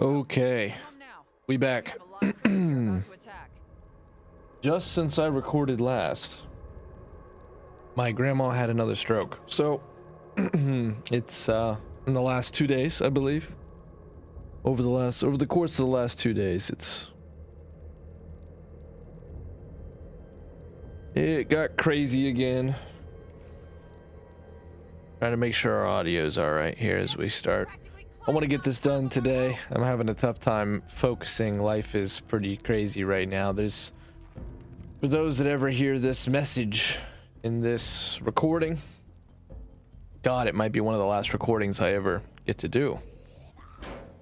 Okay, we back. Just since I recorded last, my grandma had another stroke. So it's in the last 2 days, I believe. Over the course of the last 2 days, it got crazy again. Trying to make sure our audio's all right here as we start. I want to get this done today. I'm having a tough time focusing. Life is pretty crazy right now. For those that ever hear this message in this recording, God, it might be one of the last recordings I ever get to do.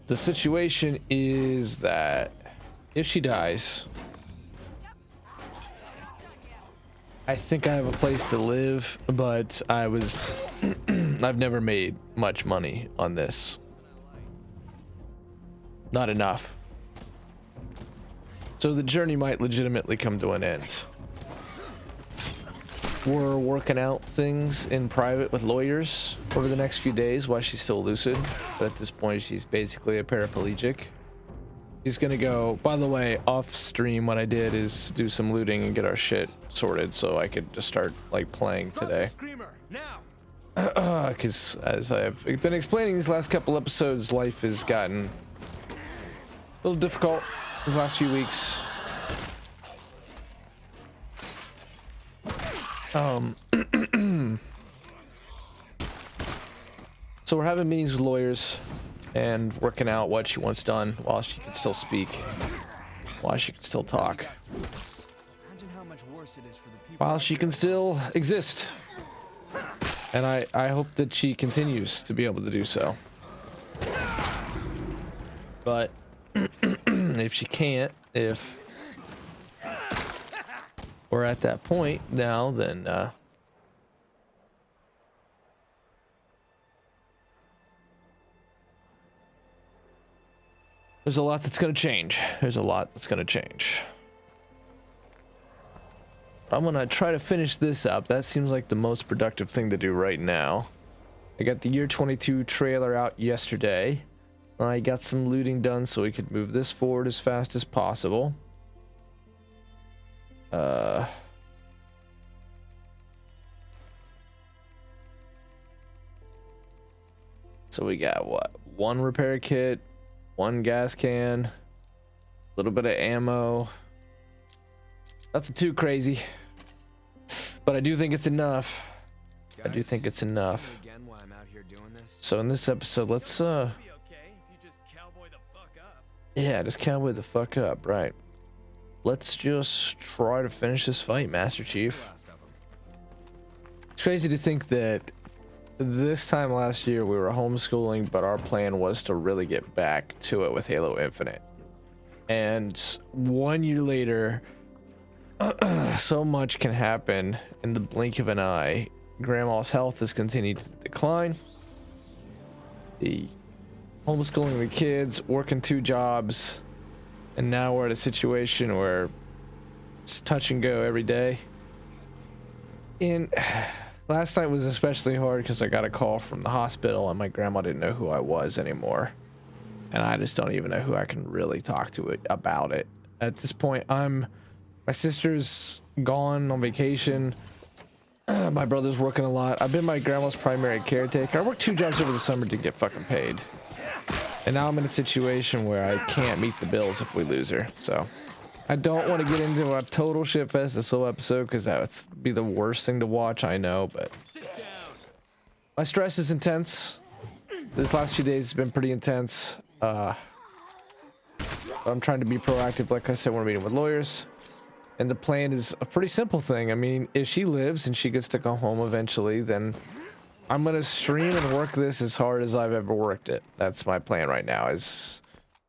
The situation is that if she dies, I think I have a place to live, but I've never made much money on this. Not enough. So the journey might legitimately come to an end. We're working out things in private with lawyers over the next few days while she's still lucid. But at this point, she's basically a paraplegic. She's gonna go, by the way, off stream, what I did is do some looting and get our shit sorted so I could just start like playing today. Because as I've been explaining these last couple episodes, life has gotten a little difficult the last few weeks. So we're having meetings with lawyers and working out what she wants done while she can still speak, while she can still talk, while she can still exist. And I hope that she continues to be able to do so. But if she can't, if we're at that point now, then there's a lot that's going to change. There's a lot that's going to change. I'm going to try to finish this up. That seems like the most productive thing to do right now. I got the year 22 trailer out yesterday. I got some looting done so we could move this forward as fast as possible. So we got what? One repair kit, one gas can, a little bit of ammo. Nothing too crazy, but I do think it's enough. I do think it's enough. So in this episode, let's yeah, just cowboy the fuck up, right? Let's just try to finish this fight, Master Chief. It's crazy to think that this time last year we were homeschooling, but our plan was to really get back to it with Halo Infinite. And 1 year later, so much can happen in the blink of an eye. Grandma's health has continued to decline. The homeschooling the kids, working 2 jobs, and now we're at a situation where it's touch and go every day. And last night was especially hard because I got a call from the hospital and my grandma didn't know who I was anymore. And I just don't even know who I can really talk to about it. At this point, my sister's gone on vacation. My brother's working a lot. I've been my grandma's primary caretaker. I worked 2 jobs over the summer to get fucking paid. And now I'm in a situation where I can't meet the bills if we lose her. So I don't want to get into a total shitfest this whole episode because that would be the worst thing to watch, I know, but my stress is intense. This last few days has been pretty intense. I'm trying to be proactive. Like I said, we're meeting with lawyers. And the plan is a pretty simple thing. I mean, if she lives and she gets to go home eventually, then I'm going to stream and work this as hard as I've ever worked it. That's my plan right now. As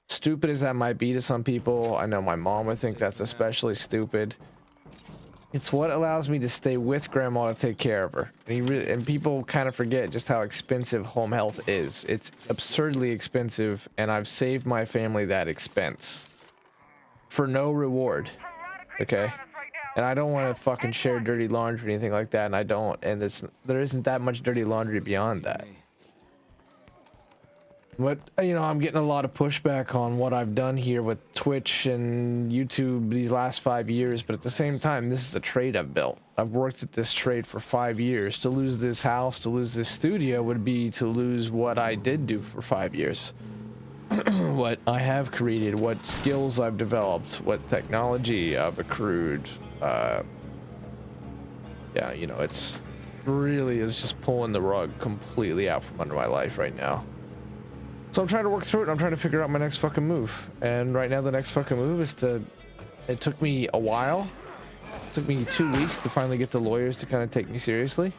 stupid as that might be to some people, I know my mom would think that's especially stupid. It's what allows me to stay with grandma to take care of her. And people kind of forget just how expensive home health is. It's absurdly expensive, and I've saved my family that expense for no reward. Okay? And I don't want to fucking share dirty laundry or anything like that, and I don't. And there isn't that much dirty laundry beyond that. But, you know, I'm getting a lot of pushback on what I've done here with Twitch and YouTube these last 5 years. But at the same time, this is a trade I've built. I've worked at this trade for 5 years. To lose this house, to lose this studio would be to lose what I did do for 5 years. What I have created, what skills I've developed, what technology I've accrued. Yeah, you know, it's really is just pulling the rug completely out from under my life right now. So I'm trying to work through it, and I'm trying to figure out my next fucking move. And right now the next fucking move is to... It took me a while. It took me 2 weeks to finally get the lawyers to kind of take me seriously.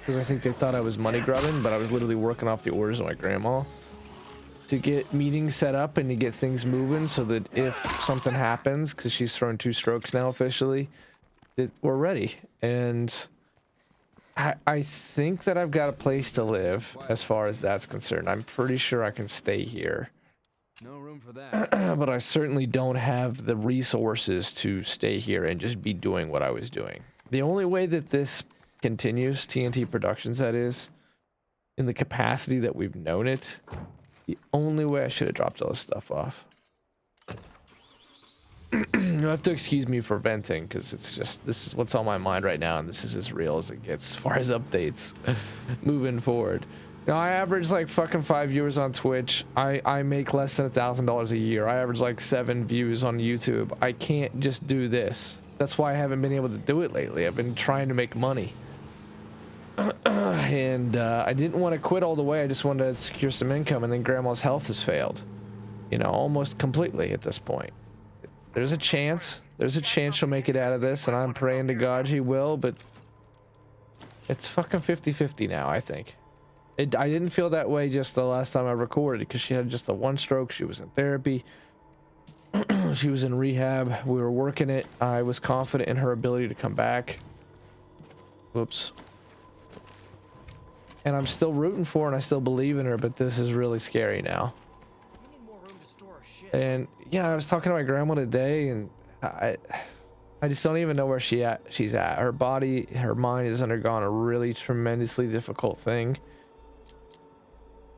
Because I think they thought I was money grubbing, but I was literally working off the orders of my grandma. To get meetings set up and to get things moving so that if something happens, because she's thrown 2 strokes now officially, that we're ready. And... I think that I've got a place to live as far as that's concerned. I'm pretty sure I can stay here. No room for that. But I certainly don't have the resources to stay here and just be doing what I was doing. The only way that this continues, TNT Productions that is, in the capacity that we've known it, the only way I should have dropped all this stuff off. You'll have to excuse me for venting because it's just, this is what's on my mind right now, and this is as real as it gets as far as updates moving forward. You know, I average like fucking 5 viewers on Twitch. I make less than $1,000 a year. I average like 7 views on YouTube. I can't just do this. That's why I haven't been able to do it lately. I've been trying to make money. And I didn't want to quit all the way. I just wanted to secure some income, and then grandma's health has failed. You know, almost completely at this point. There's a chance she'll make it out of this, and I'm praying to God she will, but it's fucking 50-50 now, I think. I didn't feel that way just the last time I recorded because she had just a 1 stroke. She was in therapy. She was in rehab. We were working it. I was confident in her ability to come back. Whoops. And I'm still rooting for her, and I still believe in her, but this is really scary now. And yeah, I was talking to my grandma today, and I just don't even know where she's at. Her body, her mind has undergone a really tremendously difficult thing.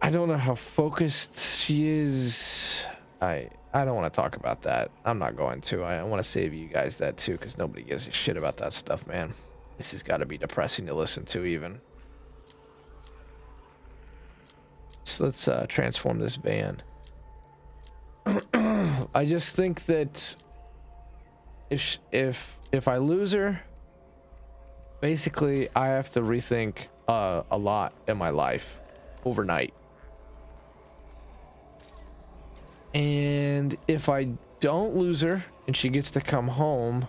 I don't know how focused she is. I don't want to talk about that. I'm not going to. I want to save you guys that too, because nobody gives a shit about that stuff, man. This has got to be depressing to listen to even. So let's transform this van. I just think that if I lose her, basically I have to rethink a lot in my life overnight. And if I don't lose her and she gets to come home,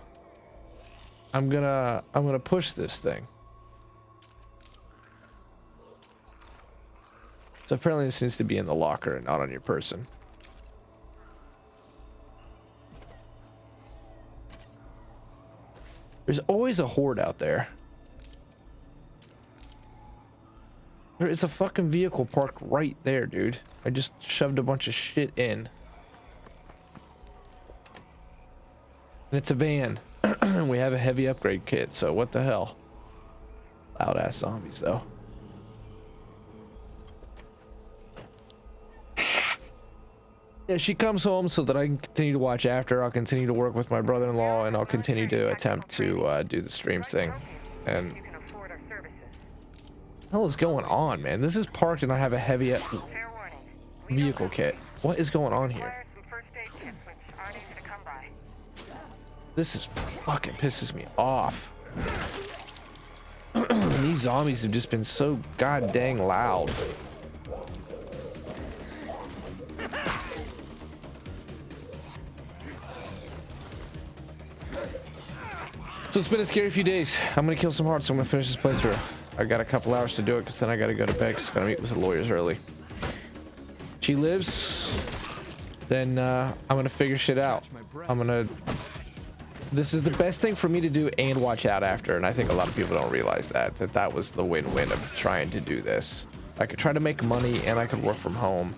I'm gonna push this thing. So apparently this needs to be in the locker and not on your person. There's always a horde out there. There is a fucking vehicle parked right there, dude. I just shoved a bunch of shit in. And it's a van. We have a heavy upgrade kit, so what the hell? Loud ass zombies, though. Yeah, she comes home so that I can continue to watch after her. I'll continue to work with my brother-in-law, and I'll continue to attempt to do the stream thing. And what the hell is going on, man? This is parked and I have a heavy vehicle kit. What is going on here? This is fucking pisses me off. These zombies have just been so god dang loud. So it's been a scary few days. I'm gonna kill some hearts, so I'm gonna finish this playthrough. I got a couple hours to do it because then I gotta go to bed because I gotta meet with the lawyers early. She lives, then I'm gonna figure shit out. This is the best thing for me to do and watch out after, and I think a lot of people don't realize that was the win-win of trying to do this. I could try to make money and I could work from home.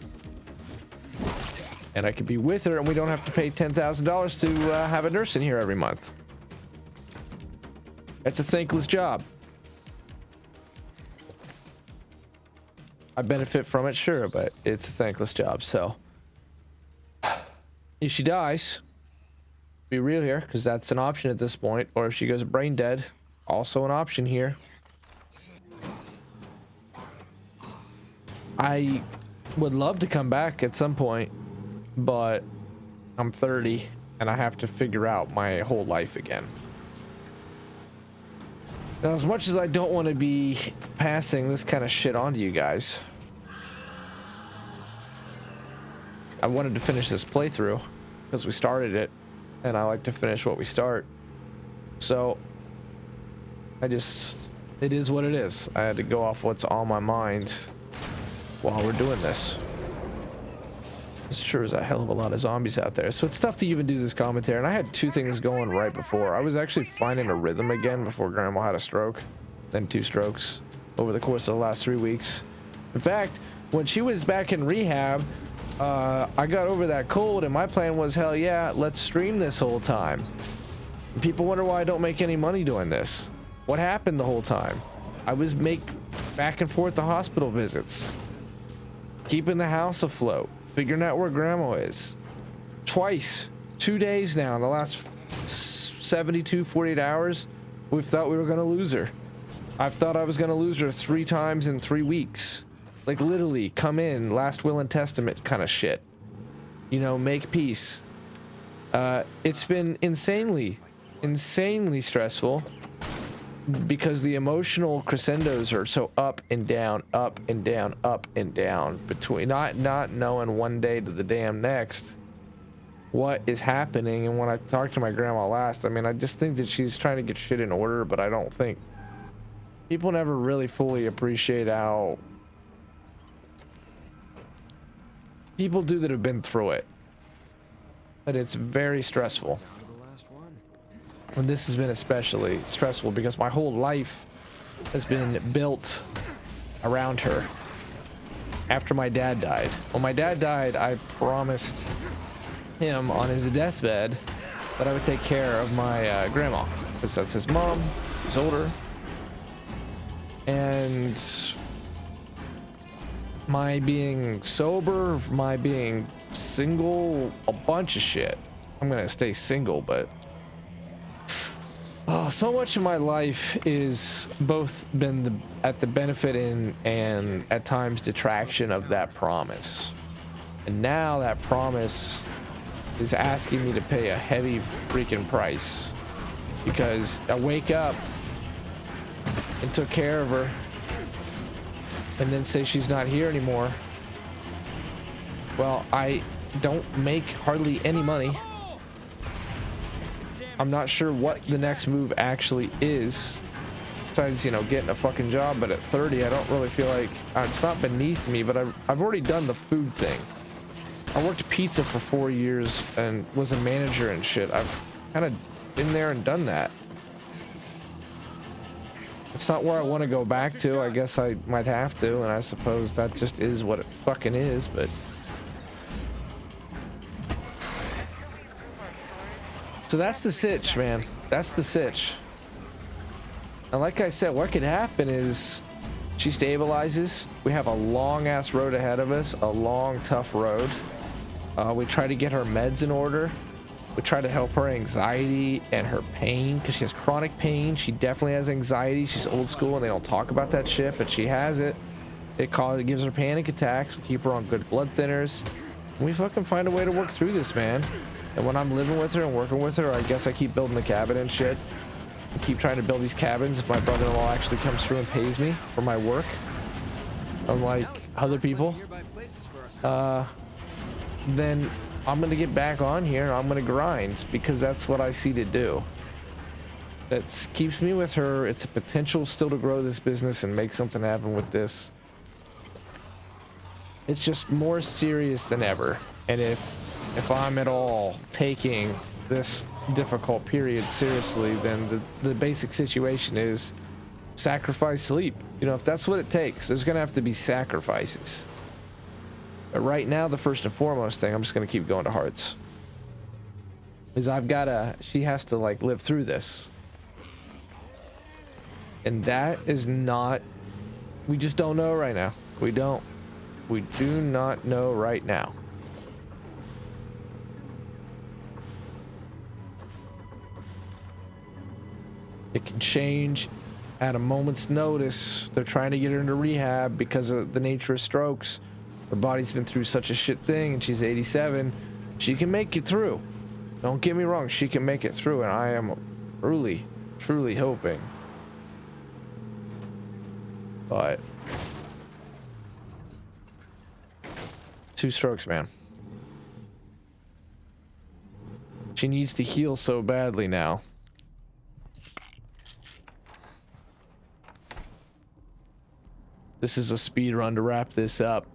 And I could be with her and we don't have to pay $10,000 to have a nurse in here every month. That's a thankless job. I benefit from it, sure, but it's a thankless job. So if she dies, be real here, because that's an option at this point. Or if she goes brain dead, also an option here. I would love to come back at some point, but I'm 30 and I have to figure out my whole life again. Now, as much as I don't want to be passing this kind of shit on to you guys, I wanted to finish this playthrough because we started it and I like to finish what we start. So it is what it is. I had to go off what's on my mind while we're doing this. It sure is a hell of a lot of zombies out there, so it's tough to even do this commentary. And I had two things going right before. I was actually finding a rhythm again before Grandma had a stroke, then 2 strokes over the course of the last 3 weeks. In fact, when she was back in rehab, I got over that cold, and my plan was, hell yeah, let's stream this whole time. And people wonder why I don't make any money doing this. What happened the whole time? I was back and forth to hospital visits, keeping the house afloat, figuring out where Grandma is. Twice, 2 days now in the last 72, 48 hours, we've thought we were gonna lose her. I've thought I was gonna lose her 3 times in 3 weeks. Like literally, come in, last will and testament kind of shit. You know, make peace. It's been insanely stressful because the emotional crescendos are so up and down, up and down, up and down, between not knowing one day to the damn next what is happening. And when I talked to my grandma last, I mean, I just think that she's trying to get shit in order, but I don't think people never really fully appreciate how people do that have been through it. But it's very stressful. And this has been especially stressful because my whole life has been built around her. After my dad died. When my dad died, I promised him on his deathbed that I would take care of my grandma. Because that's his mom. She's older. And my being sober, my being single, a bunch of shit. I'm gonna stay single, but oh, so much of my life is both been at the benefit and at times detraction of that promise. And now that promise is asking me to pay a heavy freaking price because I wake up and took care of her and then say she's not here anymore. Well, I don't make hardly any money. I'm not sure what the next move actually is besides, you know, getting a fucking job. But at 30, I don't really feel like it's not beneath me, but I've already done the food thing. I worked pizza for 4 years and was a manager and shit. I've kind of been there and done that. It's not where I want to go back to. I guess I might have to, and I suppose that just is what it fucking is, but so that's the sitch, man. That's the sitch. And like I said, what could happen is she stabilizes. We have a long ass road ahead of us, a long, tough road. We try to get her meds in order. We try to help her anxiety and her pain because she has chronic pain. She definitely has anxiety. She's old school and they don't talk about that shit, but she has it. It gives her panic attacks. We keep her on good blood thinners. And we fucking find a way to work through this, man. And when I'm living with her and working with her, I guess I keep building the cabin and shit. I keep trying to build these cabins if my brother-in-law actually comes through and pays me for my work. Unlike other people. Then I'm going to get back on here. I'm going to grind because that's what I see to do. That keeps me with her. It's a potential still to grow this business and make something happen with this. It's just more serious than ever. And if I'm at all taking this difficult period seriously, then the basic situation is sacrifice sleep. You know, if that's what it takes, there's gonna have to be sacrifices. But right now, the first and foremost thing, I'm just gonna keep going to Hearts, is she has to like live through this, and that is not, we just don't know right now. We don't. We do not know right now. It can change at a moment's notice. They're trying to get her into rehab because of the nature of strokes. Her body's been through such a shit thing, and she's 87. She can make it through. Don't get me wrong, she can make it through, and I am truly, truly hoping. But 2 strokes, man. She needs to heal so badly now. This is a speed run to wrap this up.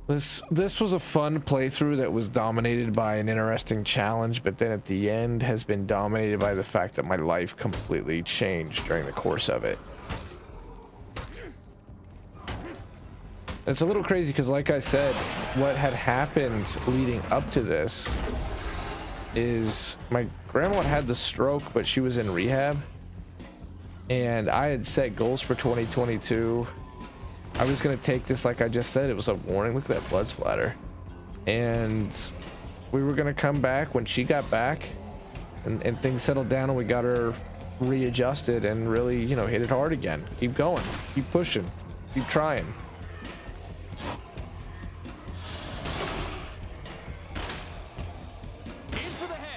This was a fun playthrough that was dominated by an interesting challenge, but then at the end has been dominated by the fact that my life completely changed during the course of it. It's a little crazy because, like I said, what had happened leading up to this is my grandma had the stroke, but she was in rehab. And I had set goals for 2022. I was going to take this, like I just said, it was a warning. Look at that blood splatter. And we were going to come back when she got back and things settled down and we got her readjusted and really, you know, hit it hard again. Keep going, keep pushing, keep trying.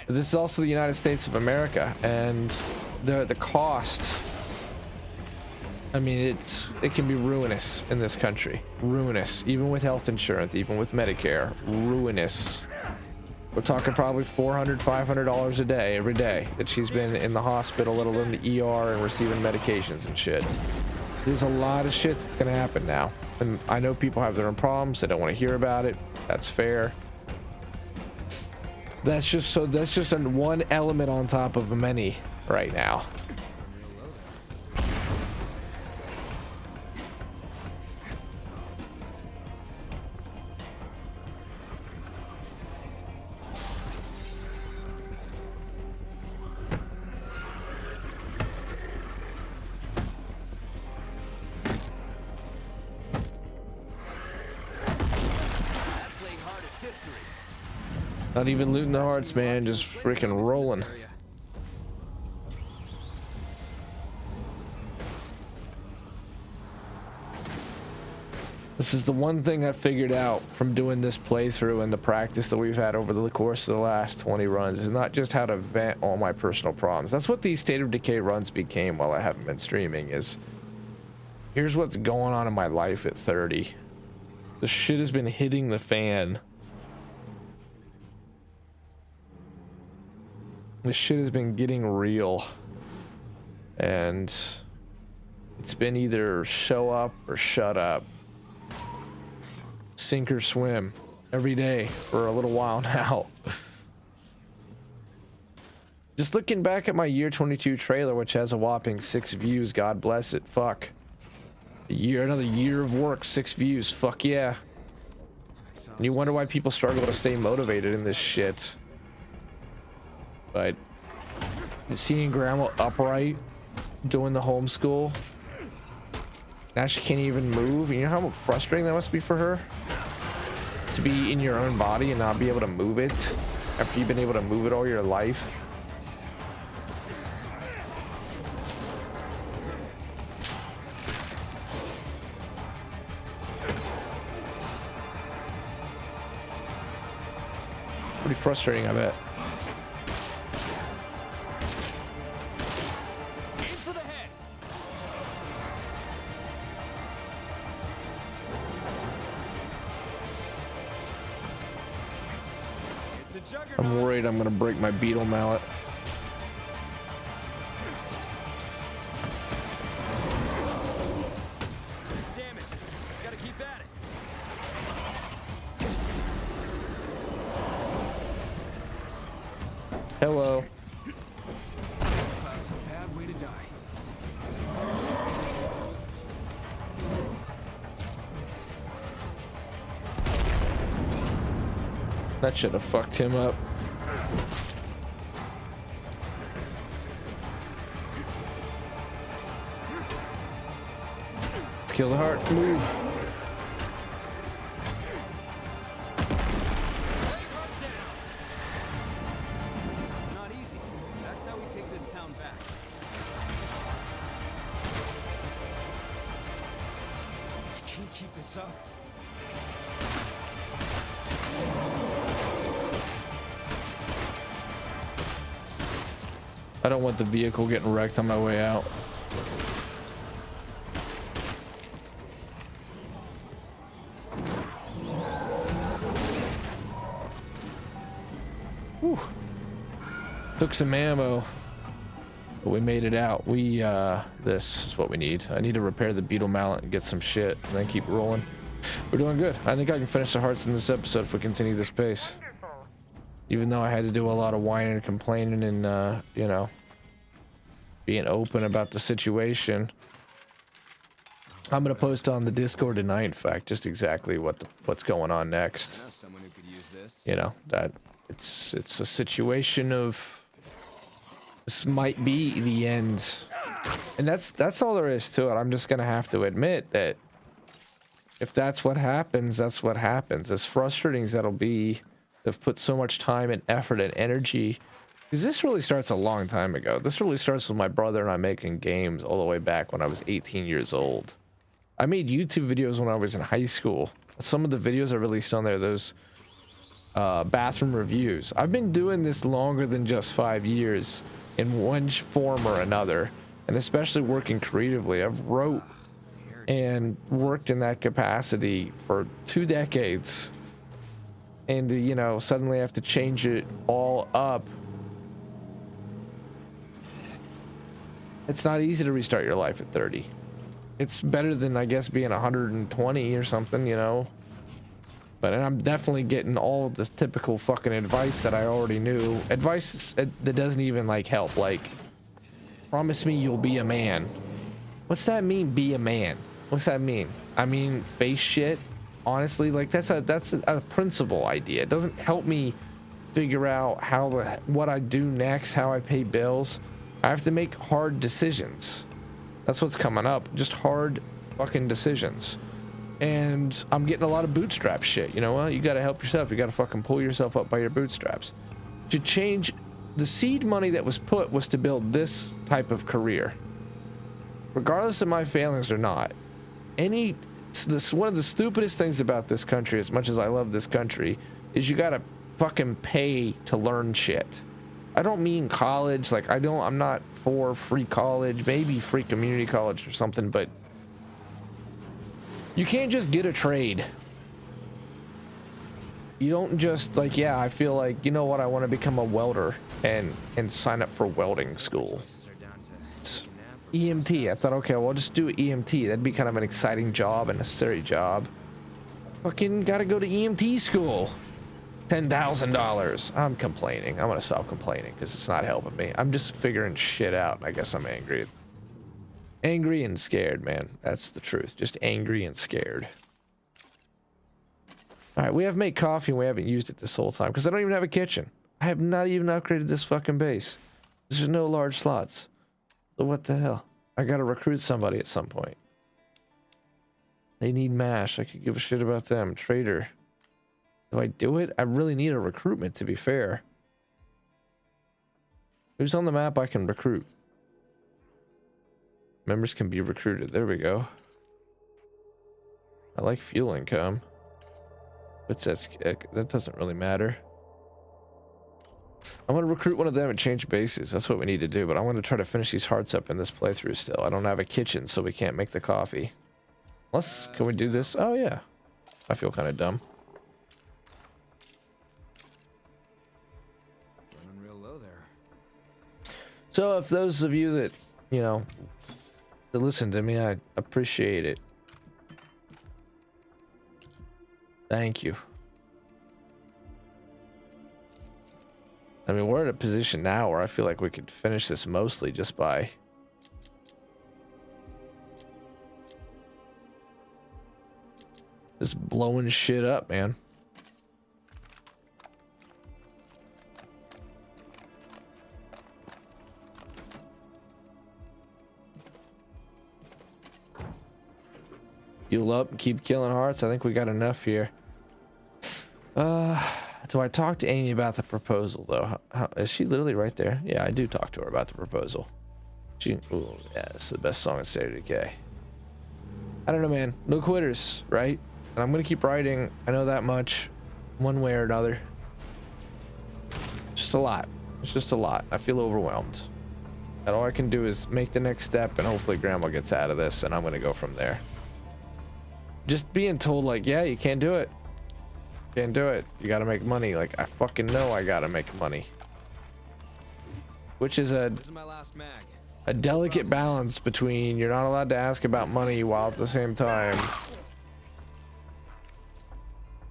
This is also the United States of America, and the cost, I mean, it can be ruinous in this country. Ruinous, even with health insurance, even with Medicare. Ruinous. We're talking probably $400, $500 a day, every day that she's been in the hospital, let alone the ER, and receiving medications and shit. There's a lot of shit that's gonna happen now, and I know people have their own problems. They don't want to hear about it. That's fair. That's just one element on top of many right now. Not even looting the hearts, man, just freaking rolling. This is the one thing I figured out from doing this playthrough and the practice that we've had over the course of the last 20 runs is not just how to vent all my personal problems. That's what these State of Decay runs became while I haven't been streaming, is here's what's going on in my life at 30. The shit has been hitting the fan. This shit has been getting real, and it's been either show up or shut up, sink or swim every day for a little while now. Just looking back at my year 22 trailer, which has a whopping 6 views, God bless it. Fuck, another year of work, 6 views, fuck yeah. And you wonder why people struggle to stay motivated in this shit. But seeing grandma upright doing the homeschool, now she can't even move. You know how frustrating that must be for her, to be in your own body and not be able to move it after you've been able to move it all your life. Pretty frustrating, I bet. I'm worried I'm gonna break my beetle mallet. Damage. Gotta keep at it. Hello. That's a bad way to die. That should have fucked him up. It's kill the heart. Move. It's not easy. That's how we take this town back. I can't keep this up. I don't want the vehicle getting wrecked on my way out. Whew. Took some ammo, but we made it out. This is what we need. I need to repair the beetle mallet and get some shit and then keep rolling. We're doing good. I think I can finish the hearts in this episode if we continue this pace. Even though I had to do a lot of whining and complaining and, you know, being open about the situation. I'm going to post on the Discord tonight, in fact, just exactly what's going on next. Someone who could use this. You know, that it's a situation of this might be the end. And that's all there is to it. I'm just going to have to admit that if that's what happens, that's what happens. As frustrating as that'll be, they've put so much time and effort and energy, because this really starts a long time ago. This really starts with my brother and I making games all the way back when I was 18 years old. I made YouTube videos when I was in high school. Some of the videos I released on there, those bathroom reviews. I've been doing this longer than just 5 years in one form or another, and especially working creatively. I've wrote and worked in that capacity for 2 decades. And, you know, suddenly I have to change it all up. It's not easy to restart your life at 30. It's better than, I guess, being 120 or something, you know. But I'm definitely getting all of this typical fucking advice that I already knew. Advice that doesn't even, like, help. Like, promise me you'll be a man. What's that mean, be a man? What's that mean? I mean, face shit? Honestly, like, that's a principle idea. It doesn't help me figure out what I do next, how I pay bills. I have to make hard decisions. That's what's coming up. Just hard fucking decisions. And I'm getting a lot of bootstrap shit. You know what? You gotta help yourself. You gotta fucking pull yourself up by your bootstraps. To change, the seed money that was put was to build this type of career. Regardless of my failings or not. One of the stupidest things about this country, as much as I love this country, is you gotta fucking pay to learn shit. I don't mean college, like I'm not for free college, maybe free community college or something, but you can't just get a trade. You don't just, like, yeah, I feel like, you know what, I want to become a welder and sign up for welding school. It's EMT. I thought, okay, well, I'll just do EMT. That'd be kind of an exciting job, a necessary job. Fucking gotta go to EMT school. $10,000. I'm complaining. I'm gonna stop complaining because it's not helping me. I'm just figuring shit out. I guess I'm angry. Angry and scared, man. That's the truth. Just angry and scared. All right, we have made coffee and we haven't used it this whole time because I don't even have a kitchen. I have not even upgraded this fucking base. There's no large slots. So what the hell? I gotta recruit somebody at some point. They need MASH. I could give a shit about them. Trader. Do I do it? I really need a recruitment, to be fair. Who's on the map I can recruit? Members can be recruited. There we go. I like fuel income. What's that? That doesn't really matter. I'm going to recruit one of them and change bases. That's what we need to do. But I'm going to try to finish these hearts up in this playthrough still. I don't have a kitchen, so we can't make the coffee. Can we do this? Oh, yeah. I feel kind of dumb. Running real low there. So if those of you that, you know, that listen to me, I appreciate it. Thank you. I mean, we're in a position now where I feel like we could finish this mostly just by just blowing shit up, man. Heal up and keep killing hearts. I think we got enough here. Do I talk to Amy about the proposal though? Is she literally right there? Yeah, I do talk to her about the proposal. Ooh, yeah, it's the best song in State of Decay. I don't know, man. No quitters, right? And I'm gonna keep writing. I know that much, one way or another. Just a lot. It's just a lot. I feel overwhelmed. And all I can do is make the next step, and hopefully Grandma gets out of this, and I'm gonna go from there. Just being told like, yeah, you can't do it. Can't do it. You gotta make money. Like, I fucking know I gotta make money. Which is This is my last mag. a delicate balance between you're not allowed to ask about money while at the same time.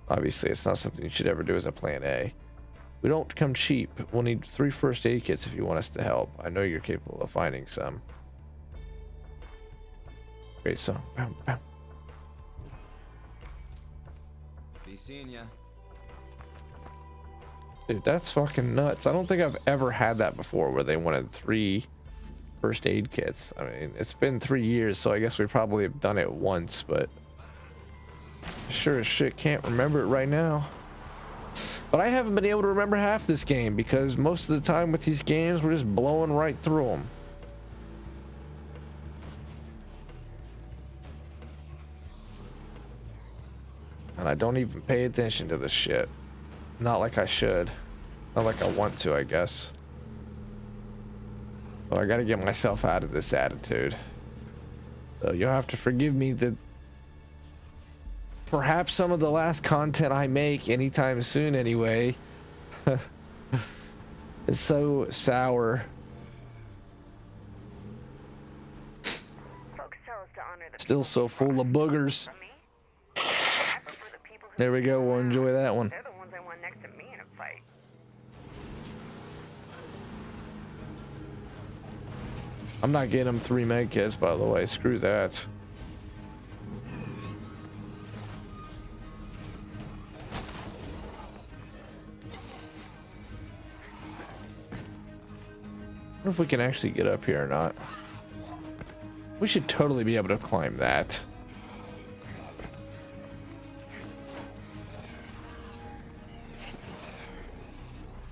Obviously, it's not something you should ever do as a plan A. We don't come cheap. We'll need 3 first aid kits if you want us to help. I know you're capable of finding some. Great song. Bam, bam. Be seeing ya. Dude, that's fucking nuts. I don't think I've ever had that before where they wanted 3 first aid kits. I mean, it's been 3 years, so I guess we probably have done it once, but sure as shit can't remember it right now. But I haven't been able to remember half this game because most of the time with these games, we're just blowing right through them. And I don't even pay attention to this shit. Not like I should. Not like I want to, I guess. So I gotta get myself out of this attitude. So you'll have to forgive me that perhaps some of the last content I make anytime soon anyway is so sour. Still so full of boogers. There we go, we'll enjoy that one. They're the ones I want next to me in a fight. I'm not getting them 3 med kits, by the way. Screw that. I wonder if we can actually get up here or not. We should totally be able to climb that.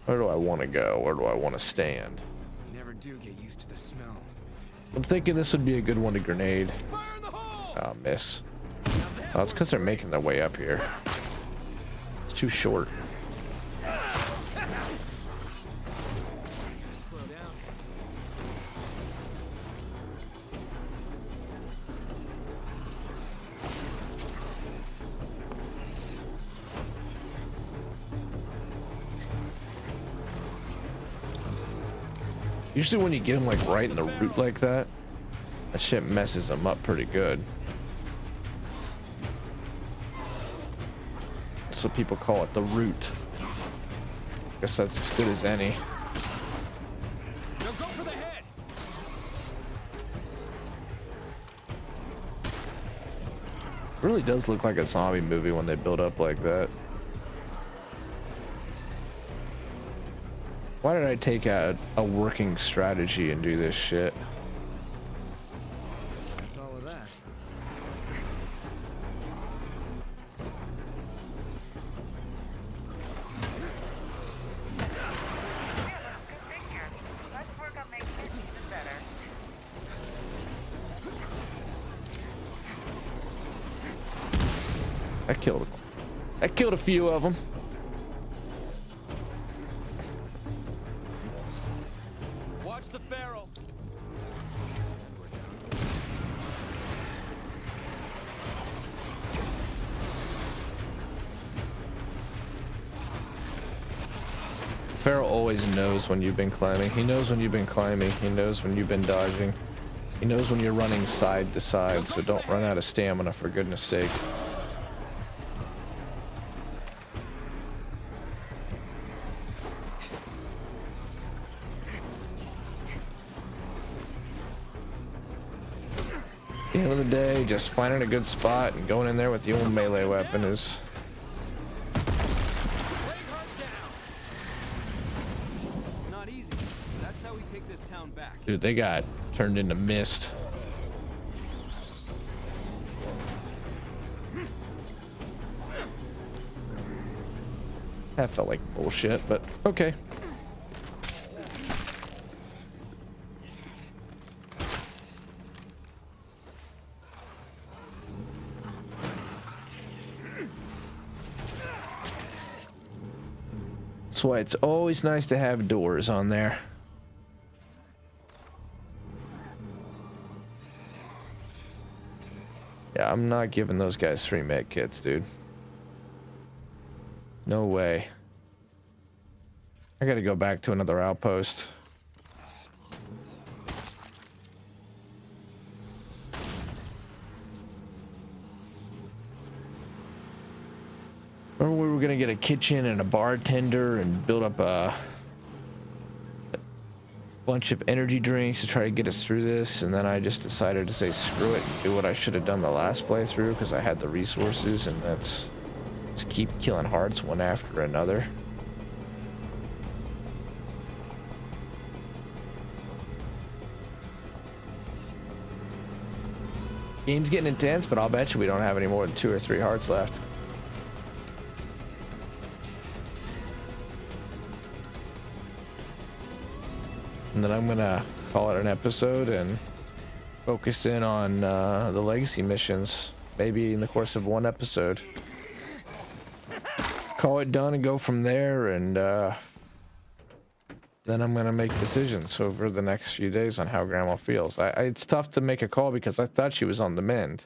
Where do I want to go? Where do I want to stand? You never do get used to the smell. I'm thinking this would be a good one to grenade. Fire in the hole! Oh, miss. Oh, it's because they're making their way up here. It's too short. Slow down. Usually when you get them like right in the root like that, that shit messes them up pretty good. That's what people call it, the root. Guess that's as good as any. Now go for the head. It really does look like a zombie movie when they build up like that. Why did I take out a working strategy and do this shit? That's all of that. Good figure. Let's work on making it even better. I killed a few of them. Watch the barrel. Pharaoh always knows when you've been climbing. He knows when you've been climbing. He knows when you've been dodging. He knows when you're running side to side, so don't run out of stamina, for goodness sake. At the end of the day, just finding a good spot and going in there with the old melee weapon is... It's not easy. That's how we take this town back. Dude, they got turned into mist. That felt like bullshit, but okay. That's why it's always nice to have doors on there. Yeah, I'm not giving those guys 3 med kits, dude. No way. I gotta go back to another outpost. Remember we were gonna get a kitchen and a bartender and build up a bunch of energy drinks to try to get us through this, and then I just decided to say screw it and do what I should have done the last playthrough because I had the resources, and that's just keep killing hearts one after another. Game's getting intense, but I'll bet you we don't have any more than 2 or 3 hearts left. And then I'm gonna call it an episode and focus in on the legacy missions, maybe in the course of 1 episode. Call it done and go from there, and then I'm gonna make decisions over the next few days on how Grandma feels. It's tough to make a call because I thought she was on the mend,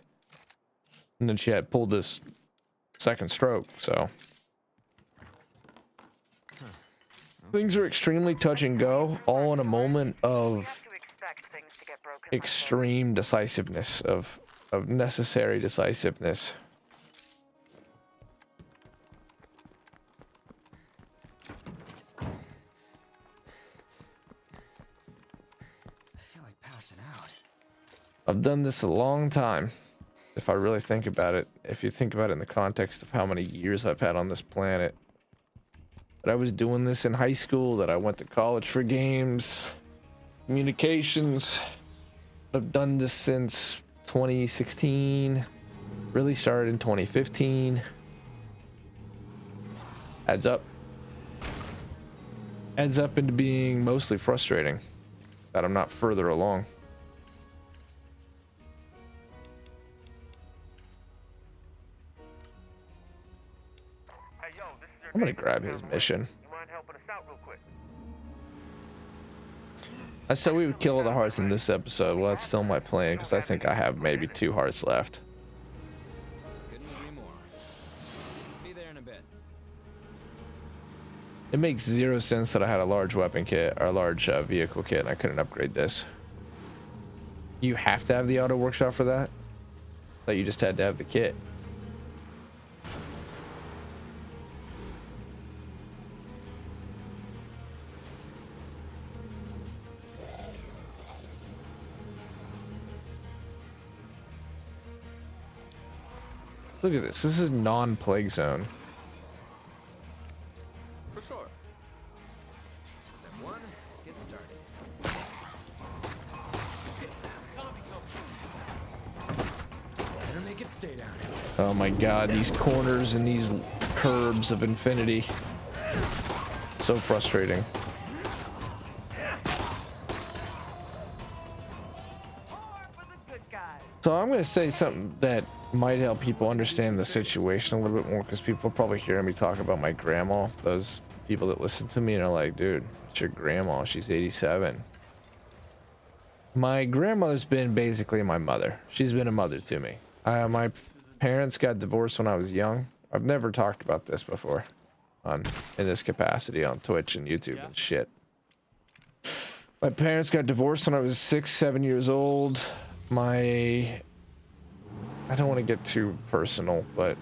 and then she had pulled this 2nd stroke, so things are extremely touch and go, all in a moment of extreme decisiveness, of necessary decisiveness. I feel like passing out. I've done this a long time, if I really think about it. If you think about it in the context of how many years I've had on this planet. That I was doing this in high school, that I went to college for games, communications. I've done this since 2016, really started in 2015. Adds up into being mostly frustrating that I'm not further along. I'm gonna grab his mission. I said we would kill all the hearts in this episode. Well, that's still my plan because I think I have maybe 2 hearts left. Couldn't agree more. Be there in a bit. It makes 0 sense that I had a large weapon kit or a large vehicle kit and I couldn't upgrade this. You have to have the auto workshop for that? That you just had to have the kit. Look at this. This is non-plague zone. For sure. Step 1, get started. Better make it stay down. Oh my god, these corners and these curbs of infinity. So frustrating. So I'm going to say something that might help people understand the situation a little bit more, because people are probably hearing me talk about my grandma. Those people that listen to me and are like, dude, it's your grandma. She's 87. My grandmother's been basically my mother. She's been a mother to me. My parents got divorced when I was young. I've never talked about this before in this capacity on Twitch and YouTube and shit. My parents got divorced when I was 6, 7 years old. I don't want to get too personal, but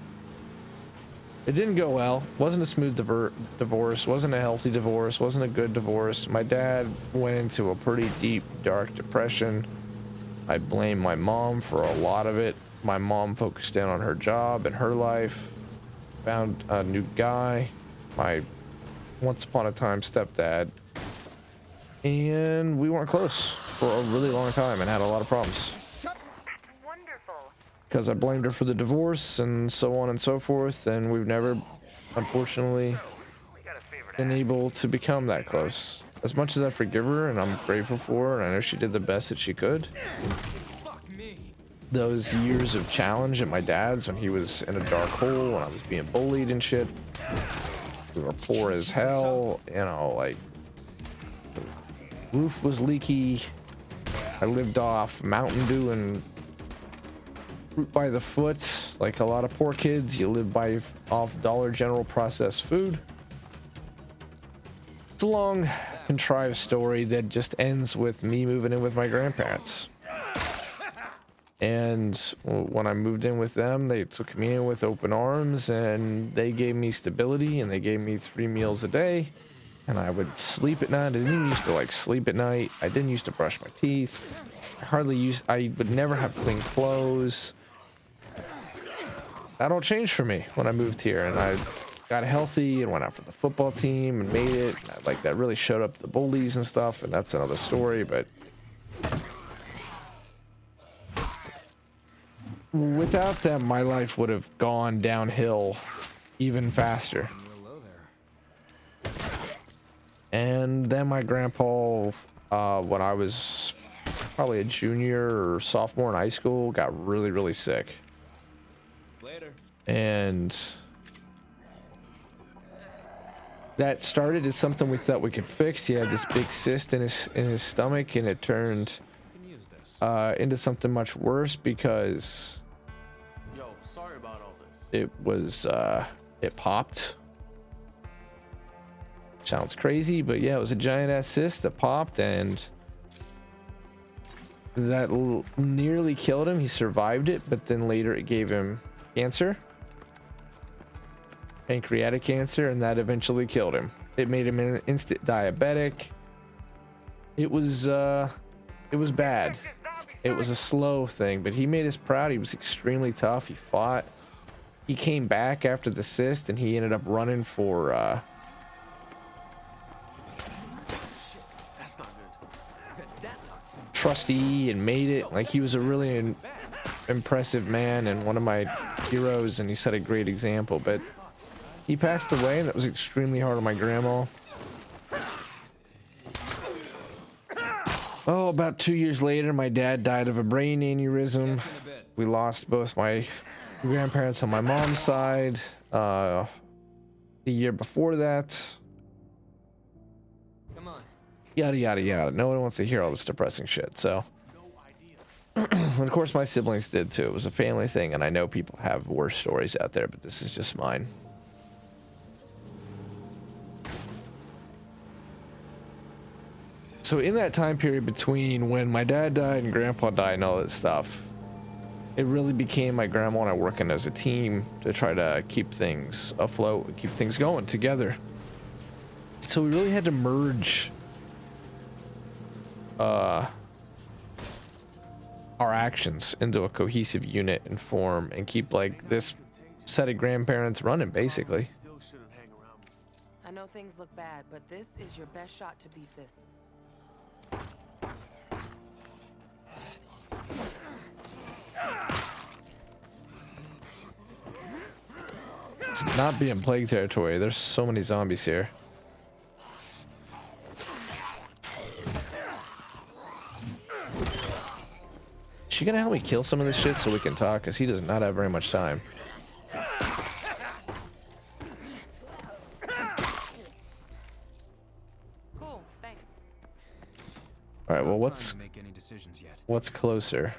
it didn't go well. Wasn't a smooth divorce, wasn't a healthy divorce, wasn't a good divorce. My dad went into a pretty deep, dark depression. I blame my mom for a lot of it. My mom focused in on her job and her life, found a new guy, my once upon a time stepdad, and we weren't close for a really long time and had a lot of problems. Because I blamed her for the divorce and so on and so forth, and we've never, unfortunately, been able to become that close. As much as I forgive her and I'm grateful for her, and I know she did the best that she could, Fuck me. those years of challenge at my dad's when he was in a dark hole and I was being bullied and shit, we were poor as hell, you know, like, the roof was leaky, I lived off Mountain Dew and fruit by the foot, like a lot of poor kids. You live off Dollar General processed food. It's a long, contrived story that just ends with me moving in with my grandparents. And when I moved in with them, they took me in with open arms, and they gave me stability, and they gave me 3 meals a day. And I would sleep at night. I didn't used to like sleep at night. I didn't used to brush my teeth. I would never have clean clothes. That all changed for me when I moved here, and I got healthy and went out for the football team and made it. Like, that really showed up the bullies and stuff, and that's another story. But without them, my life would have gone downhill even faster. And then my grandpa, when I was probably a junior or sophomore in high school, got really, really sick. Later. And that started as something we thought we could fix. He had this big cyst in his stomach, and it turned into something much worse because Sorry about all this. it was it popped. Sounds crazy, but yeah, it was a giant ass cyst that popped, and that nearly killed him. He survived it, but then later it gave him cancer, pancreatic cancer, and that eventually killed him. It made him an instant diabetic. It was bad. It was a slow thing, but he made us proud. He was extremely tough. He fought. He came back after the cyst, and he ended up running for That's not good. trustee and made it. Like, he was a really impressive man and one of my heroes, and he set a great example. But he passed away, and that was extremely hard on my grandma. Oh, about 2 years later, my dad died of a brain aneurysm. We lost both my grandparents on my mom's side. The year before that, Come on. yada yada yada. No one wants to hear all this depressing shit. So, and of course, my siblings did too. It was a family thing, and I know people have worse stories out there, but this is just mine. So in that time period between when my dad died and grandpa died and all that stuff, it really became my grandma and I working as a team to try to keep things afloat and keep things going together. So we really had to merge our actions into a cohesive unit and form and keep like this set of grandparents running, basically. Still shouldn't hang around me. I know things look bad, but this is your best shot to beat this. It's not being plague territory. There's so many zombies here. Is she gonna help me kill some of this shit so we can talk? Because he does not have very much time. Cool, thanks. All right. Well, Time to make any decisions yet. what's closer?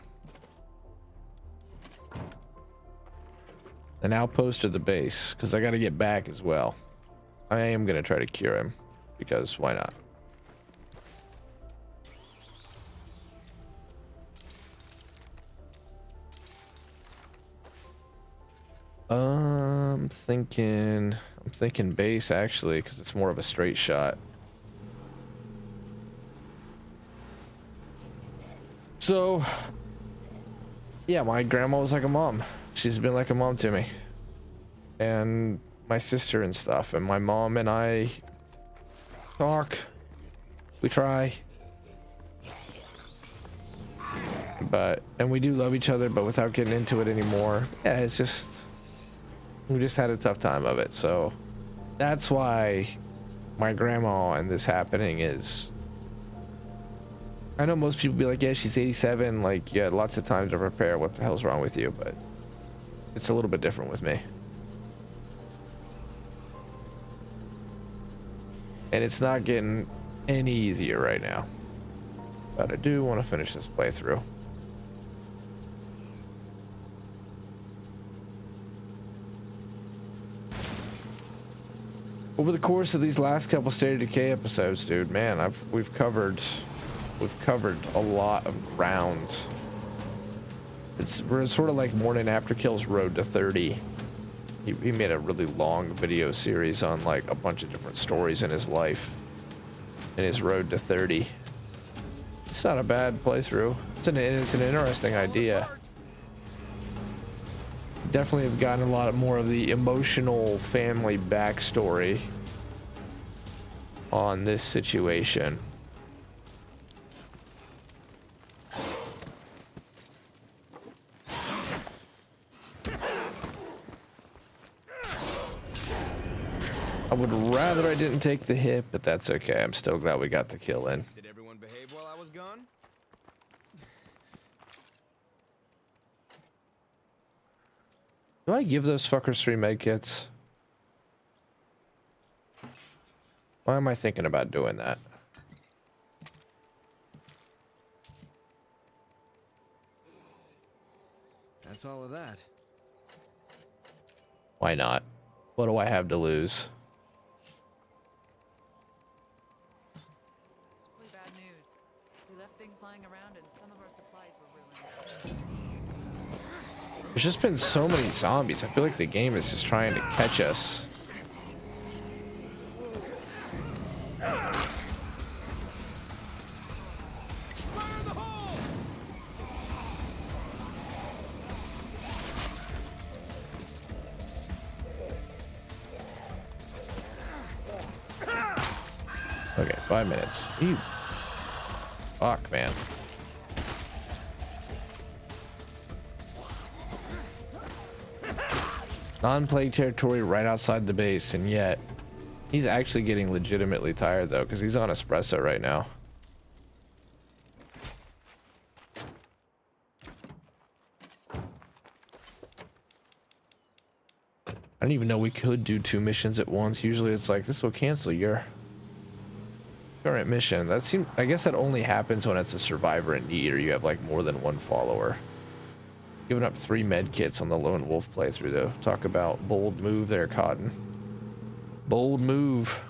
An outpost or the base? Because I got to get back as well. I am gonna try to cure him because why not? I'm thinking base actually, because it's more of a straight shot. So, yeah, my grandma was like a mom. She's been like a mom to me. And my sister and stuff. And my mom and I talk. We try. And we do love each other, but without getting into it anymore. Yeah, it's just, we just had a tough time of it. So that's why my grandma and this happening is, I know most people be like, yeah, she's 87, like, yeah, lots of time to prepare, what the hell's wrong with you, but it's a little bit different with me. And it's not getting any easier right now, but I do want to finish this playthrough. Over the course of these last couple State of Decay episodes, dude, man, we've covered a lot of ground. We're sort of like Morning After Kill's Road to 30. He made a really long video series on like a bunch of different stories in his life, in his Road to 30. It's not a bad playthrough. It's an interesting idea. Definitely have gotten a lot more of the emotional family backstory on this situation. I would rather I didn't take the hit, but that's okay. I'm still glad we got the kill in. Did everyone behave while I was gone? Do I give those fuckers 3 med kits? Why am I thinking about doing that? That's all of that. Why not? What do I have to lose? It's really bad news. We left things lying around and some of our supplies were ruined. There's just been so many zombies. I feel like the game is just trying to catch us. Okay, 5 minutes. Ew. Fuck, man. Non-plague territory right outside the base, and yet he's actually getting legitimately tired though, because he's on espresso right now. I don't even know we could do 2 missions at once. Usually it's like, this will cancel your current mission. That seems, I guess that only happens when it's a survivor in need or you have like more than 1 follower. Giving up 3 med kits on the lone wolf playthrough though. Talk about bold move there, Cotton. Bold move.